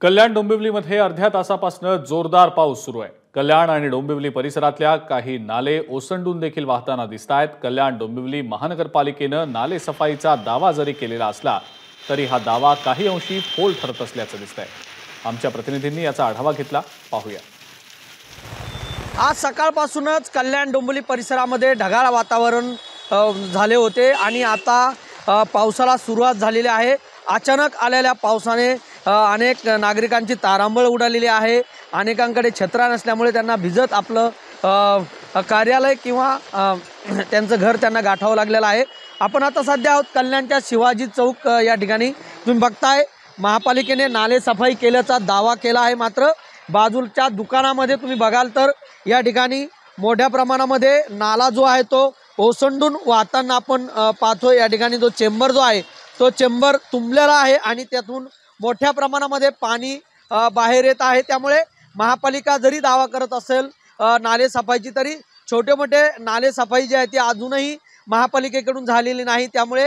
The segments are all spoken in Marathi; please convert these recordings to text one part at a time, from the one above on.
कल्याण डोंबिवलीमध्ये अर्ध्या तासापासून जोरदार पाऊस सुरू आहे। कल्याण आणि डोंबिवली परिसरातल्या काही नाले ओसंडून देखील वाहताना दिसतायत। कल्याण डोंबिवली महानगरपालिकेने नाले सफाईचा दावा जरी केलेला असला तरी हा दावा काही अंशी फोल ठरत असल्याचं दिसतंय। आमच्या प्रतिनिधींनी याचा आढावा घेतला, पाहूया। आज सकाळपासूनच कल्याण डोंबिवली परिसरामध्ये ढगाळ वातावरण झाले होते आणि आता पावसाला सुरुवात झालेली आहे। अचानक आलेल्या पावसाने अनेक नागरिकांची तारांबळ उडालेली आहे। अनेकांकडे छत्र्या नसल्यामुळे त्यांना भिजत आपलं कार्यालय किंवा त्यांचं घर त्यांना गाठावं लागलेलं आहे। आपण आता सध्या आहोत कल्याणच्या शिवाजी चौक या ठिकाणी। तुम्ही बघताय महापालिकेने नाले सफाई केल्याचा दावा केला आहे, मात्र बाजूच्या दुकानामध्ये तुम्ही बघाल तर या ठिकाणी मोठ्या प्रमाणामध्ये नाला जो आहे तो ओसंडून वाहताना आपण पाहतो। या ठिकाणी जो चेंबर जो आहे तो चेंबर तुंबलेला आहे आणि त्यातून मोठ्या प्रमाणामध्ये पाणी बाहेर येत आहे। त्यामुळे महापालिका जरी दावा करत असेल नाले सफाईची, तरी छोटे मोठे नाले सफाई जी आहे ती अजूनही महापालिकेकडून झालेली नाही। त्यामुळे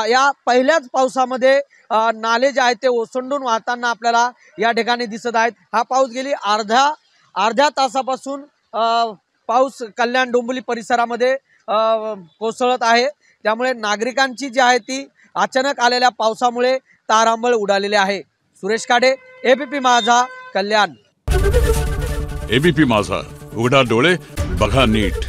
या पहिल्याच पावसामध्ये नाले जे आहेत ते ओसंडून वाहताना आपल्याला या ठिकाणी दिसत आहेत। हा पाऊस गेली अर्ध्या तासापासून पाऊस कल्याण डोंबिवली परिसरामध्ये कोसळत आहे। त्यामुळे नागरिकांची जी आहे ती अचानक आलेल्या पावसामुळे तारांबळ उडालेली आहे। सुरेश काडे, एबीपी माझा, कल्याण। एबीपी माझा, उघडा डोळे बघा नीट।